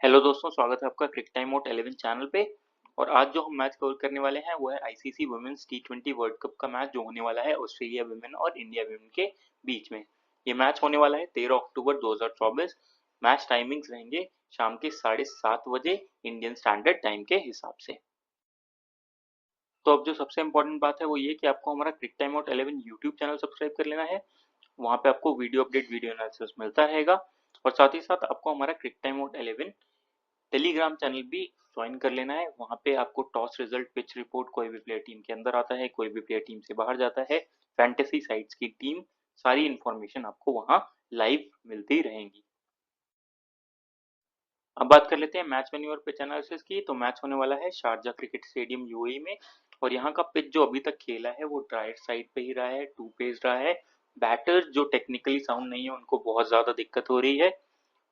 Hello दोस्तों, स्वागत है आपका क्रिक टाइम आउट 11 चैनल पे। और आज जो हम मैच कवर करने वाले हैं वो है आईसीसी वुमेन्स टी20 वर्ल्ड कप का मैच जो होने वाला है ऑस्ट्रेलिया वुमेन और इंडिया वुमेन के बीच में। ये मैच होने वाला है 13 अक्टूबर 2024। मैच टाइमिंग्स रहेंगे शाम के 7:30 बजे इंडियन स्टैंडर्ड टाइम के हिसाब से। तो अब जो सबसे इम्पोर्टेंट बात है वो ये कि आपको हमारा crick time out 11 YouTube channel subscribe कर लेना है। वहाँ पे आपको वीडियो अपडेट, वीडियो एनालिसिस मिलता रहेगा। और साथ ही साथ आपको हमारा crick time out 11 Telegram channel भी ज्वाइन कर लेना है। वहाँ पे आपको टॉस रिजल्ट, पिच रिपोर्ट, कोई भी प्लेयर टीम के अंदर आता है, कोई भी प्लेयर टीम से बाहर जाता है, फैंटेसी साइट्स की टीम, सारी इन्फॉर्मेशन आपको वहाँ लाइव मिलती रहेंगी। अब बात कर लेते हैं मैच वेन्यू और पिच एनालिसिस की। तो मैच होने वाला है शारजा क्रिकेट स्टेडियम यूएई में। और यहाँ का पिच जो अभी तक खेला है वो ड्राई साइड पे ही रहा है, टू पेस रहा है। बैटर्स जो टेक्निकली साउंड नहीं है उनको बहुत ज्यादा दिक्कत हो रही है।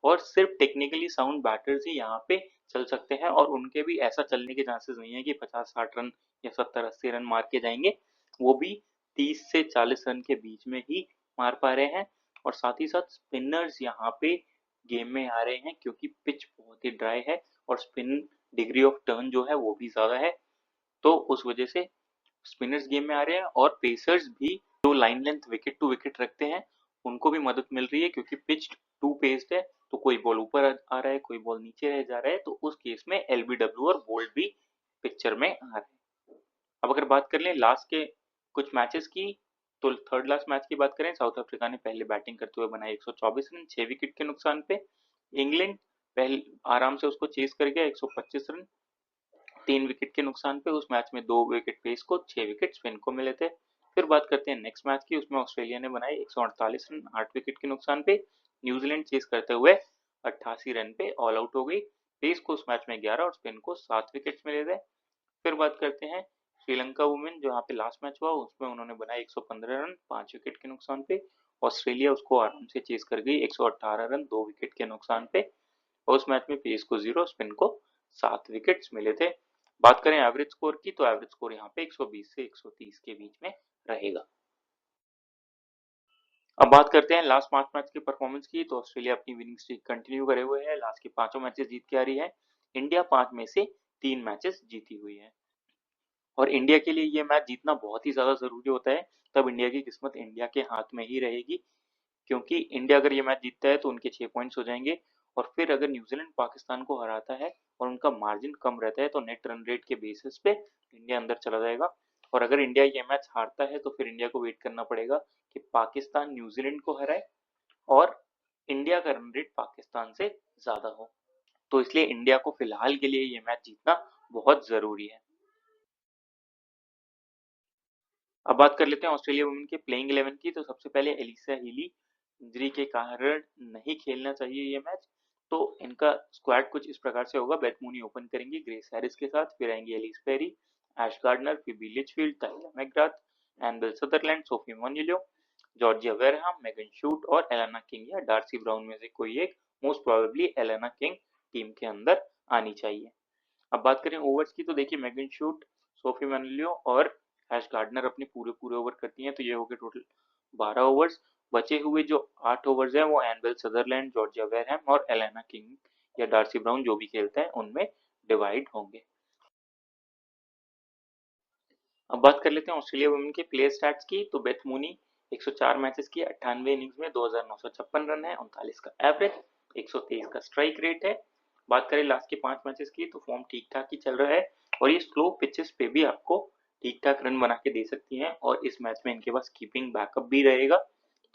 और सिर्फ टेक्निकली साउंड बैटर्स ही यहाँ पे चल सकते हैं, और उनके भी ऐसा चलने के चांसेस नहीं है कि 50-60 रन या 70-80 रन मार के जाएंगे। वो भी 30 से 40 रन के बीच में ही मार पा रहे हैं। और साथ ही साथ स्पिनर्स यहाँ पे गेम में आ रहे हैं क्योंकि पिच बहुत ही ड्राई है और स्पिन डिग्री ऑफ टर्न जो है वो भी ज्यादा है। तो उस वजह से स्पिनर्स गेम में आ रहे हैं, और पेसर्स भी जो line length wicket to wicket रखते हैं उनको भी मदद मिल रही है क्योंकि पिच टू पेस्ड है। तो कोई बॉल ऊपर आ रहा है, कोई बॉल नीचे रह जा रहा है, तो उस केस में एलबीडब्ल्यू और बोल्ड भी पिक्चर में आ रहे हैं। अब अगर बात कर लें लास्ट के कुछ मैचेस की, तो थर्ड लास्ट मैच की बात करें, साउथ अफ्रीका ने पहले बैटिंग करते हुए बनाए 124 रन 6 विकेट के नुकसान पे। इंग्लैंड पहले आराम से उसको चेस कर गया 125 रन 3 विकेट के नुकसान पे। उस मैच में 2 विकेट पेस को, 6 विकेट स्पिन को मिले थे। फिर बात करते हैं नेक्स्ट मैच की। उसमें ऑस्ट्रेलिया ने बनाए 148 रन 8 विकेट के नुकसान पे। न्यूजीलैंड चेस करते हुए 88 रन पे ऑल आउट हो गई। पेस को उस मैच में 11 और स्पिन को 7 विकेट मिले थे। फिर बात करते हैं श्रीलंका वुमेन, जो यहाँ पे लास्ट मैच हुआ उसमें उन्होंने बनाए 115 रन 5 विकेट के नुकसान पे। ऑस्ट्रेलिया उसको आराम से चेस कर गई 118 रन 2 विकेट के नुकसान पे। और उस मैच में पेस को 0, स्पिन को 7 विकेट्स मिले थे। बात करें एवरेज स्कोर की, तो एवरेज स्कोर यहाँ पे 120 से 130 के बीच में रहेगा। अब बात करते हैं लास्ट 5 मैच की परफॉर्मेंस की। तो ऑस्ट्रेलिया अपनी विनिंग स्ट्रीक कंटिन्यू करे हुए है, लास्ट के 5 मैचेस जीत के आ रही है। इंडिया 5 में से 3 मैचेस जीती हुई है। और इंडिया के लिए ये मैच जीतना बहुत ही ज्यादा जरूरी होता है, तब इंडिया की किस्मत इंडिया के हाथ में ही रहेगी। क्योंकि इंडिया अगर ये मैच जीतता है तो उनके 6 पॉइंट्स हो जाएंगे। और फिर अगर न्यूजीलैंड पाकिस्तान को हराता है और उनका मार्जिन कम रहता है तो नेट रन रेट के बेसिस पे इंडिया अंदर चला जाएगा। और अगर इंडिया ये मैच हारता है तो फिर इंडिया को वेट करना पड़ेगा कि पाकिस्तान न्यूजीलैंड को हराए और इंडिया का रन रेट पाकिस्तान से ज्यादा हो। तो इसलिए इंडिया को फिलहाल के लिए ये मैच जीतना बहुत जरूरी है। अब बात कर लेते हैं ऑस्ट्रेलिया वुमेन के प्लेइंग 11 की। तो सबसे पहले एलिसा हीली इंजरी के कारण नहीं खेलना चाहिए ये मैच। तो इनका स्क्वाड कुछ इस प्रकार से होगा। बेथ मूनी ओपन करेंगी ग्रेस हैरिस के साथ, फिर आएंगी एलिस पेरी, एश गार्डनर, फिबी लिचफील्ड, टाइलर मैकग्राथ, एनबेल सदरलैंड, सोफी मोनिलो, जॉर्जिया वेरहम, मेगन शूट और एलेना किंग या डार्सी ब्राउन में से कोई एक, most probably Alana King team के अंदर आनी चाहिए। अब बात करें ओवर्स की, तो देखिए मेगन शूट, सोफी मैनुलियो और एश गार्डनर अपने पूरे पूरे ओवर करती हैं, तो ये हो गए टोटल 12 ओवर्स। बचे हुए जो 8 ओवर्स हैं वो एनबेल सदरलैंड, जॉर्जिया वेरहम और एलेना किंग या डार्सी ब्राउन जो भी खेलते हैं उनमें डिवाइड होंगे। अब बात कर लेते हैं ऑस्ट्रेलिया वुमेन के प्लेयर स्टैट्स की। तो बेथ मूनी 104 मैचेस की, 98 इनिंग्स में 2956 रन है, 39 का एवरेज, 123 का स्ट्राइक रेट है। बात करें लास्ट के 5 मैचेस की, तो फॉर्म ठीक ठाक ही चल रहा है और ये स्लो पिचेस पे भी आपको ठीक ठाक रन बना के दे सकती हैं। और इस मैच में इनके पास कीपिंग बैकअप भी रहेगा,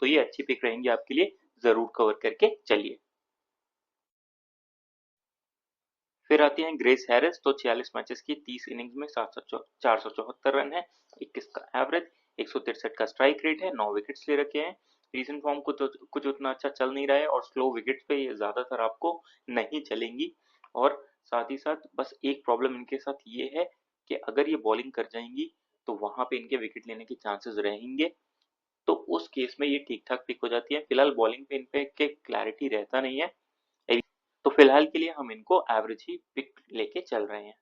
तो ये अच्छी पिक रहेंगी आपके लिए, जरूर कवर करके चलिए। फिर आती हैं ग्रेस हैरिस। तो 46 मैचेस की, 30 इनिंग्स में 474 रन है, 21 का एवरेज, 163 का स्ट्राइक रेट है, 9 विकेट्स ले रखे हैं। रीसेंट फॉर्म को तो कुछ उतना अच्छा चल नहीं रहा है और स्लो विकेट्स पे ये ज्यादातर आपको नहीं चलेंगी। और साथ ही साथ बस एक प्रॉब्लम इनके साथ ये है कि अगर ये बॉलिंग कर जाएंगी तो वहां पे इनके विकेट लेने के चांसेस रहेंगे। तो उस केस में ये ठीक ठाक पिक हो जाती है। फिलहाल बॉलिंग पे इन पे के क्लैरिटी रहता नहीं है, तो फिलहाल के लिए हम इनको एवरेज ही पिक लेके चल रहे हैं।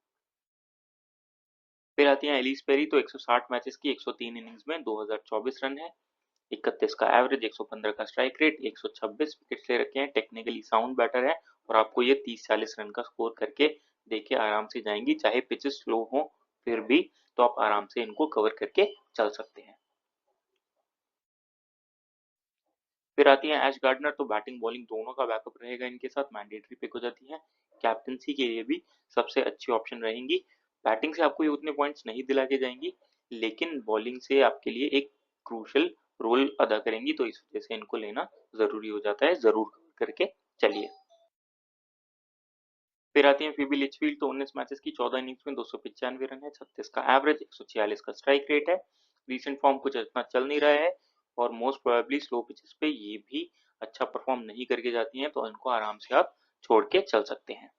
फिर आती है एलिस पेरी। तो 160 मैचेस की, 103 इनिंग्स में 2024 रन है, 31 का एवरेज, 115 का स्ट्राइक रेट, 126 विकेट ले रखे हैं, टेक्निकली साउंड बैटर है और आपको ये 30-40 रन का स्कोर करके देके आराम से जाएंगी, चाहे पिचेस स्लो हो फिर भी तो आप आराम से इनको कवर करके चल सकते हैं। फिर आती है ऐश गार्डनर, तो बैटिंग बॉलिंग दोनों का बैकअप रहेगा इनके साथ, मैंडेटरी पिक हो जाती है, कैप्टनसी के लिए भी सबसे अच्छी ऑप्शन रहेंगी। बैटिंग से आपको ये उतने पॉइंट्स नहीं दिला के जाएंगी, लेकिन बॉलिंग से आपके लिए एक क्रूशल रोल अदा करेंगी, तो इस वजह से इनको लेना जरूरी हो जाता है, जरूर करके चलिए। फिर आती है फीबी लिचफील्ड, तो 19 मैचेस की 14 इनिंग्स में 295 रन है, 36 का एवरेज, 146 का स्ट्राइक रेट है। रीसेंट फॉर्म कुछ इतना चल नहीं रहा है और मोस्ट प्रोबेबली स्लो पिचेस पे ये भी अच्छा परफॉर्म नहीं करके जाती हैं, तो इनको आराम से आप छोड़ के चल सकते हैं।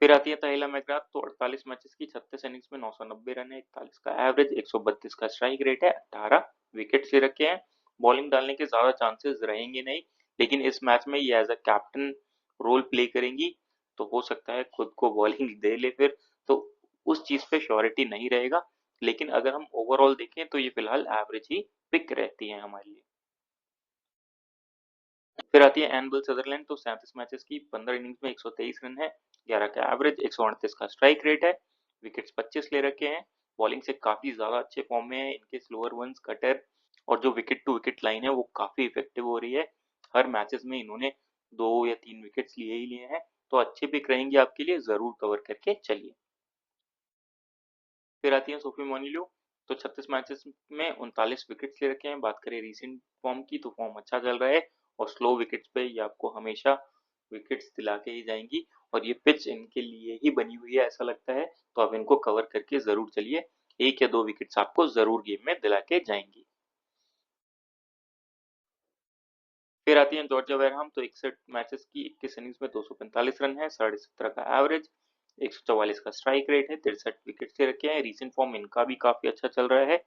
फिर आती है तहेला मैकग्राथ, तो 48 मैचेस की 36 इनिंग्स में 990 रन है, 41 का एवरेज, 132 का स्ट्राइक रेट है, 18 विकेट ले रखे हैं। बॉलिंग डालने के ज्यादा चांसेस रहेंगे नहीं, लेकिन इस मैच में ये as a captain role play करेंगी, तो हो सकता है खुद को बॉलिंग दे ले फिर, तो उस चीज पे श्योरिटी नहीं रहेगा, लेकिन अगर हम ओवरऑल देखें तो ये फिलहाल एवरेज ही पिक रहती है हमारे लिए। फिर आती है एनबल सदरलैंड, तो 37 मैचेस की 15 इनिंग्स में 123 रन है, 11 का एवरेज, 138 का स्ट्राइक रेट है, विकेट्स 25 ले रखे हैं। बॉलिंग से काफी ज्यादा अच्छे फॉर्म में है, इनके स्लोअर वंस कटर और जो विकेट टू विकेट लाइन है वो काफी इफेक्टिव हो रही है। हर मैचेस में इन्होंने 2 या 3 विकेट्स लिए ही लिए हैं, तो अच्छी पिक रहेंगी आपके लिए, जरूर कवर करके चलिए। फिर आती है सोफी मोनिलो, तो 36 मैचेस में 39 विकेट्स ले रखे हैं। बात करें रीसेंट फॉर्म की, तो फॉर्म अच्छा चल रहा है और स्लो विकेट्स पे ये आपको हमेशा विकेट्स दिला के ही जाएंगी, और ये पिच इनके लिए ही बनी हुई है ऐसा लगता है, तो आप इनको कवर करके जरूर चलिए, 1 या 2 विकेट्स आपको जरूर गेम में दिला के जाएंगी। फिर आती है जॉर्जिया वेरहाम, तो 61 मैचेस की 21 इनिंग्स में 245 रन है, 17.5 का एवरेज, 144 का स्ट्राइक रेट है, 63 विकेट ले रखे हैं। रिसेंट फॉर्म इनका भी काफी अच्छा चल रहा है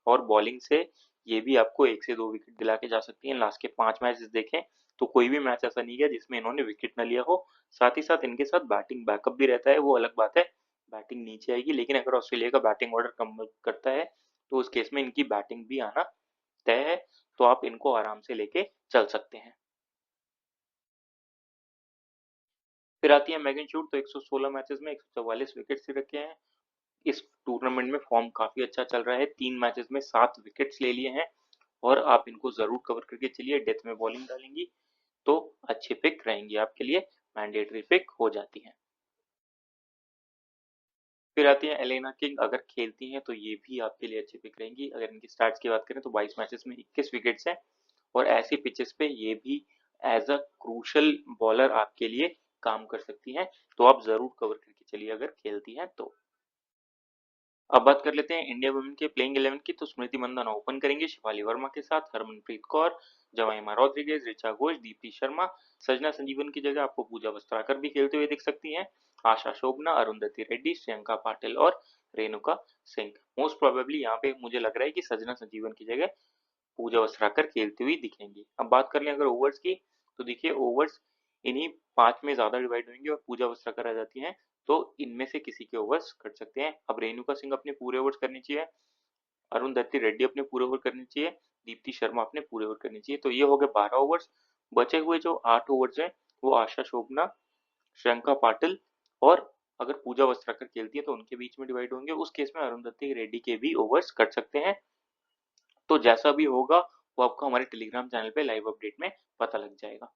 और बॉलिंग से ये भी आपको 1 से 2 विकेट दिला के जा सकती हैं। लास्ट के 5 मैचेस देखें तो कोई भी मैच ऐसा नहीं गया जिसमें इन्होंने विकेट न लिया हो। साथ ही साथ इनके साथ बैटिंग बैकअप भी रहता है, वो अलग बात है, बैटिंग नीचे आएगी, लेकिन अगर ऑस्ट्रेलिया का बैटिंग ऑर्डर कम करता है तो उस केस में इनकी बैटिंग भी आना तय है, तो आप इनको आराम से लेके चल सकते हैं। फिर आती है मैगन शूट, तो 116 मैचेस में 144 विकेट से रखे हैं। इस टूर्नामेंट में फॉर्म काफी अच्छा चल रहा है, 3 मैचेस में 7 विकेट्स ले लिए हैं और आप इनको जरूर कवर करके चलिए, डेथ में बॉलिंग डालेंगी तो अच्छी पिक रहेंगी आपके लिए, मैंडेटरी पिक हो जाती है। फिर आती है एलेना किंग, अगर खेलती हैं तो ये भी आपके लिए अच्छी पिक रहेंगी। अगर इनकी स्टार्ट्स की बात करें तो 22 मैचेस में 21 विकेट्स हैं और ऐसी पिचेस पे ये भी एज अ क्रूशल बॉलर आपके लिए काम कर सकती हैं, तो आप जरूर कवर करके चलिए अगर खेलती हैं तो। अब बात कर लेते हैं इंडिया वुमेन के प्लेइंग 11 की, तो स्मृति मंदाना ओपन करेंगे शिफाली वर्मा के साथ, हरमनप्रीत कौर, जवाइमा रॉड्रिगेज, ऋचा घोष, दीप्ति शर्मा, सजना संजीवन की जगह आपको पूजा वस्त्राकर भी खेलते हुए दिख सकती हैं, आशा शोभना, अरुंधति रेड्डी, श्रियंका पाटिल और रेणुका सिंह। मोस्ट प्रोबेबली यहाँ पे मुझे लग रहा है कि सजना संजीवन की जगह पूजा वस्त्राकर खेलती हुई दिखेंगी। अब बात कर लें अगर ओवर्स की, तो देखिए ओवर्स इन्हीं 5 में ज्यादा डिवाइड होंगे और पूजा वस्त्राकर आ जाती हैं, तो इनमें से किसी के ओवर्स कट सकते हैं। अब रेणुका सिंह अपने पूरे ओवर्स करनी चाहिए, अरुण रेड्डी अपने पूरे ओवर करनी चाहिए, दीप्ति शर्मा अपने पूरे ओवर करनी चाहिए, तो ये हो गए 12 ओवर्स। बचे हुए जो 8 ओवर्स हैं वो आशा शोभना, श्रियंका पाटिल और अगर पूजा वस्त्राकर खेलती है तो उनके बीच में डिवाइड होंगे, उस केस में अरुंधति रेड्डी के भी ओवर्स कट सकते हैं। तो जैसा भी होगा वो आपको हमारे टेलीग्राम चैनल पे लाइव अपडेट में पता लग जाएगा।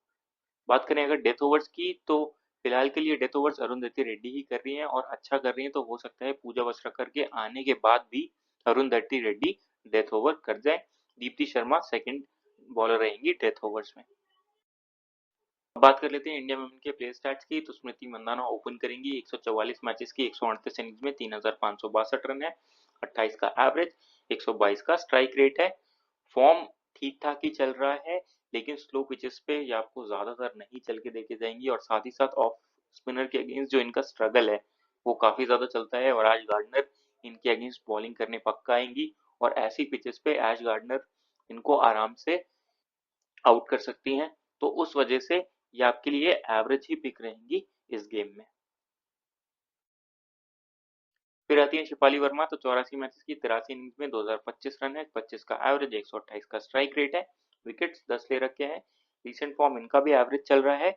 बात करें अगर डेथ ओवर्स की, तो फिलहाल के लिए डेथ ओवर्स अरुंधति रेड्डी ही कर रही हैं और अच्छा कर रही हैं, तो हो सकता है पूजा वस्त्राकर के आने के बाद भी अरुंधति रेड्डी डेथ ओवर कर जाए। दीप्ति शर्मा सेकंड बॉलर रहेंगी डेथ ओवर्स में। अब बात कर लेते हैं इंडिया वुमेन के प्लेयर स्टैट्स की, तो स्मृति मंदाना ओपन करेंगी, 144 मैचेस की 138 इनिंग्स में 3562 रन है, 28 का एवरेज, 122 का स्ट्राइक रेट है। फॉर्म ठीक ठाक ही चल रहा है, लेकिन स्लो पिचेस पे ये आपको ज्यादातर नहीं चल के देके जाएंगी, और साथ ही साथ ऑफ स्पिनर के अगेंस्ट जो इनका स्ट्रगल है वो काफी ज्यादा चलता है, और एश गार्डनर इनके अगेंस्ट बॉलिंग करने पक्का आएंगी, और ऐसी पिचेस पे एश गार्डनर इनको आराम से आउट कर सकती हैं, तो उस वजह से ये आपके लिए एवरेज ही पिक रहेंगी इस गेम में। फिर आती है शिफाली वर्मा, तो 84 मैचेस की 83 इनिंग्स में 2025 रन है, 25 का एवरेज, 128 का स्ट्राइक रेट है, विकेट्स 10 ले रखे हैं। रिसेंट फॉर्म इनका भी एवरेज चल रहा है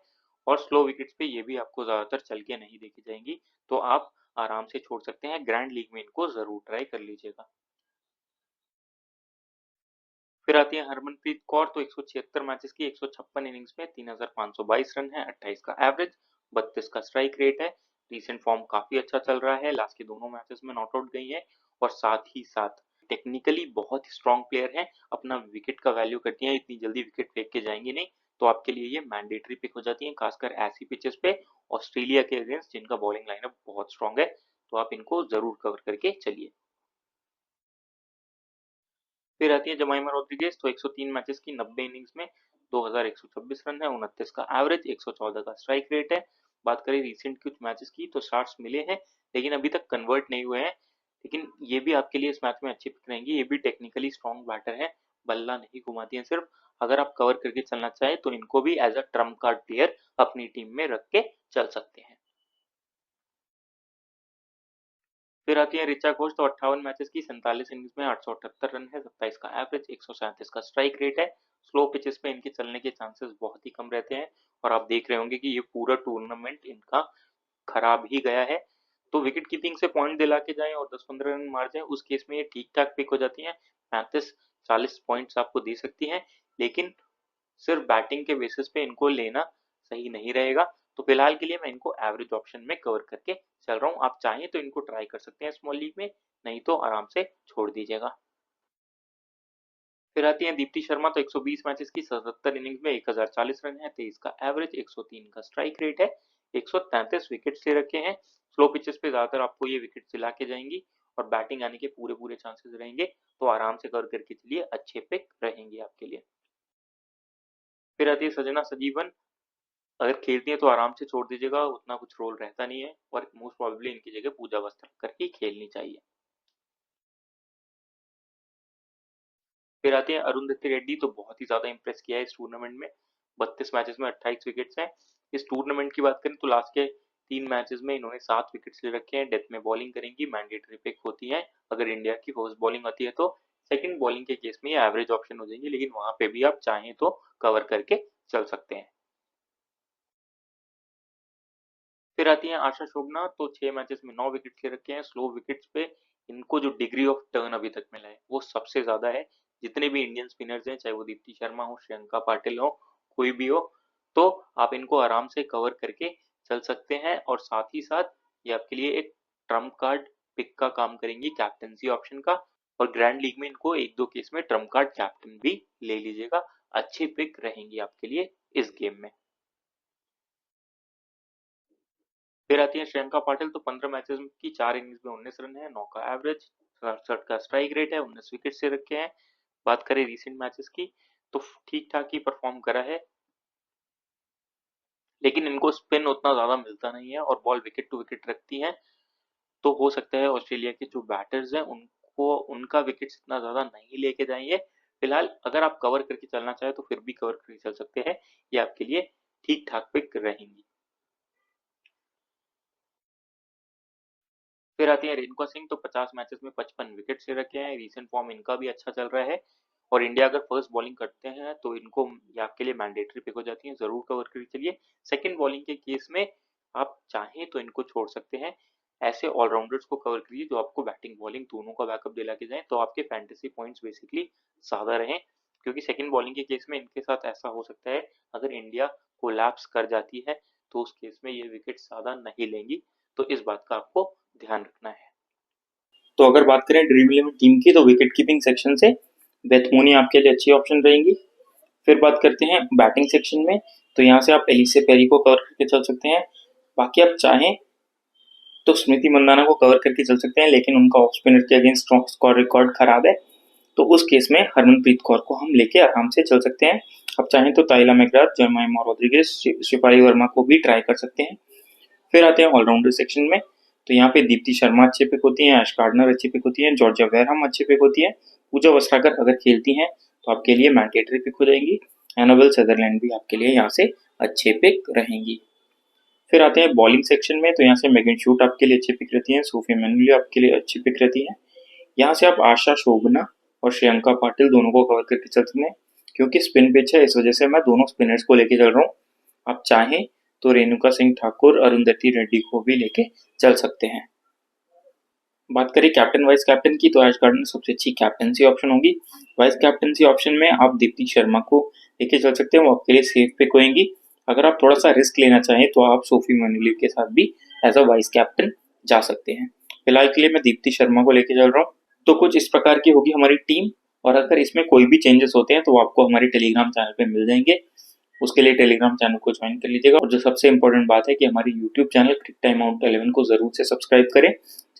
और स्लो विकेट्स पे ये भी आपको ज्यादातर चल के नहीं देखी जाएंगी, तो आप आराम से छोड़ सकते हैं। ग्रैंड लीग में इनको जरूर ट्राई कर लीजिएगा। फिर आती है हरमनप्रीत कौर, तो 176 मैचेस की 156 इनिंग्स में 3522 रन है, 28 का एवरेज, 32 का स्ट्राइक रेट है। रिसेंट फॉर्म काफी अच्छा चल रहा है, लास्ट के दोनों मैचेस में नॉट आउट गई है और साथ ही साथ टेक्निकली बहुत ही स्ट्रॉन्ग प्लेयर है, अपना विकेट का वैल्यू करती है, इतनी जल्दी विकेट फेंक के जाएंगी नहीं, तो आपके लिए ये मैंडेटरी पिक हो जाती है, खासकर ऐसी पिचेस पे ऑस्ट्रेलिया के अगेंस्ट जिनका बॉलिंग लाइनअप बहुत स्ट्रॉन्ग है, तो आप इनको जरूर कवर करके चलिए। फिर आती है जमाइमा रोड्रिगेज, तो 103 मैचेस की 90 इनिंग्स में 2126 रन है, 29 का एवरेज, 114 का स्ट्राइक रेट है। बात करें रिसेंट कुछ मैचेस की, तो स्टार्ट्स मिले हैं लेकिन अभी तक कन्वर्ट नहीं हुए हैं, लेकिन ये भी आपके लिए इस मैच में अच्छी पिक रहेंगी। ये भी टेक्निकली स्ट्रॉन्ग बैटर है, बल्ला नहीं घुमाती है सिर्फ। अगर आप कवर करके चलना चाहें तो इनको भी as a trump card player अपनी टीम में रख के चल सकते हैं। फिर आती है ऋचा घोष, तो 58 मैचेस की 47 इनिंग्स में 878 रन है, 27 का एवरेज, 137 का स्ट्राइक रेट है। स्लो पिचेस पे इनके चलने के चांसेस बहुत ही कम रहते हैं और आप देख रहे होंगे कि ये पूरा टूर्नामेंट इनका खराब ही गया है। तो विकेट कीपिंग से पॉइंट दिला के जाएं और 10-15 रन मार जाएं, उस केस में ये ठीक ठाक पिक हो जाती है, 35-40 पॉइंट्स आपको दे सकती हैं, लेकिन सिर्फ बैटिंग के बेसिस पे इनको लेना सही नहीं रहेगा। तो फिलहाल के लिए मैं इनको एवरेज ऑप्शन में कवर करके चल रहा हूँ, आप चाहें तो इनको ट्राई कर सकते हैं स्मॉल लीग में, नहीं तो आराम से छोड़ दीजिएगा। फिर आती है दीप्ति शर्मा, तो 120 मैचेस की 77 इनिंग्स में 1040 रन है, 23 का एवरेज, 103 का स्ट्राइक रेट है, 133 विकेट्स ले रखे हैं। स्लो पिचेस पे ज्यादातर आपको ये विकेट दिला के जाएंगी और बैटिंग आने के पूरे पूरे चांसेस रहेंगे, तो आराम से कवर करके चलिए, अच्छे पिक रहेंगे आपके लिए। फिर आती है सजना सजीवन, अगर खेलती है तो आराम से छोड़ दीजिएगा, उतना कुछ रोल रहता नहीं है और मोस्ट प्रोबेबली इनकी जगह पूजा वस्त्र करके खेलनी चाहिए। फिर आते हैं अरुंधति रेड्डी, तो बहुत ही ज्यादा इंप्रेस किया है इस टूर्नामेंट में, 32 मैचेस में 28 विकेट्स हैं। इस टूर्नामेंट की बात करें तो लास्ट के 3 मैचेस में इन्होंने 7 विकेट्स ले रखे हैं, डेथ में बॉलिंग करेंगी, मैंडेटरी पिक होती है। अगर इंडिया की फर्स्ट बॉलिंग आती है तो सेकंड बॉलिंग के केस में ये एवरेज ऑप्शन हो जाएंगे, लेकिन वहां पे भी आप चाहें तो कवर करके चल सकते हैं। फिर आती हैं आशा शोभना, तो 6 मैचेस में 9 विकेट ले रखे हैं। स्लो विकेट्स पे इनको जो डिग्री ऑफ टर्न अभी तक मिला है वो सबसे ज्यादा है, जितने भी इंडियन स्पिनर्स हैं, चाहे वो दीप्ति शर्मा हो, श्रियंका पाटिल हो, कोई भी हो, तो आप इनको आराम से कवर करके चल सकते हैं और साथ ही साथ ये आपके लिए एक ट्रम्प कार्ड पिक का काम करेंगी, कैप्टनसी ऑप्शन का। और ग्रैंड लीग में इनको एक दो केस में ट्रम्प कार्ड कैप्टन भी ले लीजिएगा, अच्छी पिक रहेंगी आपके लिए इस गेम में। फिर आती है श्रियंका पाटिल, तो 15 मैचेस की 4 इनिंग्स में 19 रन है, 9 का एवरेज, 67 का स्ट्राइक रेट है, 19 विकेट से रखे हैं। बात करें रिसेंट मैचेस की, तो ठीक ठाक ही परफॉर्म करा है, लेकिन इनको स्पिन उतना ज्यादा मिलता नहीं है और बॉल विकेट टू विकेट रखती है, तो हो सकता है ऑस्ट्रेलिया के जो बैटर्स हैं उनको उनका विकेट इतना ज्यादा नहीं लेके जाएंगे। फिलहाल अगर आप कवर करके चलना चाहे तो फिर भी कवर करके चल सकते हैं, ये आपके लिए ठीक ठाक पिक रहेंगी। फिर आती है रेणुका सिंह, तो 50 मैचेस में 55 विकेट ले रखे हैं, रिसेंट फॉर्म इनका भी अच्छा चल रहा है और इंडिया अगर फर्स्ट बॉलिंग करते हैं तो इनको ये आपके लिए मैंडेटरी पिक हो जाती है, जरूर कवर करके चलिए। सेकंड बॉलिंग के केस में आप चाहें तो इनको छोड़ सकते हैं, ऐसे ऑलराउंडर्स को कवर करिए जो आपको बैटिंग बॉलिंग दोनों का बैकअप दिला के जाए, तो आपके फैंटेसी पॉइंट्स बेसिकली ज्यादा रहें, क्योंकि सेकंड बॉलिंग के केस में इनके साथ ऐसा हो सकता है, अगर इंडिया कोलैप्स कर जाती है तो उस केस में ये विकेट ज्यादा नहीं लेंगी, तो इस बात का आपको ध्यान रखना है। तो अगर बात करें ड्रीम इलेवन टीम की, तो विकेट कीपिंग सेक्शन से बेथ मोनी आपके लिए अच्छी ऑप्शन रहेंगी। फिर बात करते हैं बैटिंग सेक्शन में, तो यहाँ से आप एलिसे पेरी को कवर करके चल सकते हैं। बाकी आप चाहें तो स्मृति मंदाना को कवर करके चल सकते हैं, लेकिन उनका ऑफ स्पिनर के अगेंस्ट स्ट्रॉन्ग स्कोर रिकॉर्ड खराब है, तो उस केस में हरमनप्रीत कौर को हम लेके आराम से चल सकते हैं। आप चाहें तो ताइला मैकग्राथ, जमाइमा रोड्रिगेज, शिपाली वर्मा को भी ट्राई कर सकते हैं। फिर आते हैं ऑलराउंडर सेक्शन में, तो यहाँ पे दीप्ति शर्मा अच्छी पिक होती है, ऐश गार्डनर अच्छी पिक होती है, जॉर्जिया वेरहम अच्छी पिक होती है, पूजा वस्त्राकर अगर खेलती हैं तो आपके लिए मैंडेटरी पिक हो जाएंगी, एनाबेल सदरलैंड भी आपके लिए यहाँ से अच्छे पिक रहेंगी। फिर आते हैं बॉलिंग सेक्शन में, तो यहाँ से मेगन शूट आपके लिए अच्छी पिक रहती है, सोफी मैनुअली आपके लिए अच्छी पिक रहती है। यहाँ से आप आशा शोभना और श्रियंका पाटिल दोनों को कवर करके चल सकते हैं, क्योंकि स्पिन पिच है इस वजह से मैं दोनों स्पिनर्स को लेके चल रहा हूँ। आप चाहें तो रेणुका सिंह ठाकुर, अरुंधति रेड्डी को भी लेके चल सकते हैं। बात करें कैप्टन वाइस कैप्टन की, तो आज कार्ड में सबसे अच्छी कैप्टनसी ऑप्शन होगी। वाइस कैप्टनसी ऑप्शन में आप दीप्ति शर्मा को लेके चल सकते हैं, वो आपके लिए सेफ पिक होएंगी। अगर आप थोड़ा सा रिस्क लेना चाहें तो आप सोफी मैनुअली के साथ भी एज अ वाइस कैप्टन जा सकते हैं। फिलहाल के लिए मैं दीप्ति शर्मा को लेके चल रहा हूँ। तो कुछ इस प्रकार की होगी हमारी टीम, और अगर इसमें कोई भी चेंजेस होते हैं तो आपको हमारे टेलीग्राम चैनल पे मिल जाएंगे। उसके लिए टेलीग्राम चैनल को ज्वाइन कर लीजिएगा, और जो सबसे इंपॉर्टेंट बात है कि हमारी यूट्यूब चैनल क्रिक टाइम आउट 11 को जरूर से सब्सक्राइब करें।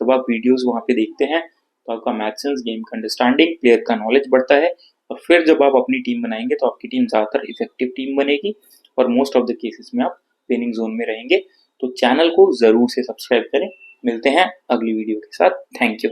जब आप वीडियोस वहाँ पे देखते हैं तो आपका मैथ सेंस, गेम का अंडरस्टैंडिंग, प्लेयर का नॉलेज बढ़ता है, और फिर जब आप अपनी टीम बनाएंगे तो आपकी टीम ज़्यादातर इफेक्टिव टीम बनेगी, और मोस्ट ऑफ द केसेस में आप विनिंग जोन में रहेंगे। तो चैनल को ज़रूर से सब्सक्राइब करें। मिलते हैं अगली वीडियो के साथ। Thank you.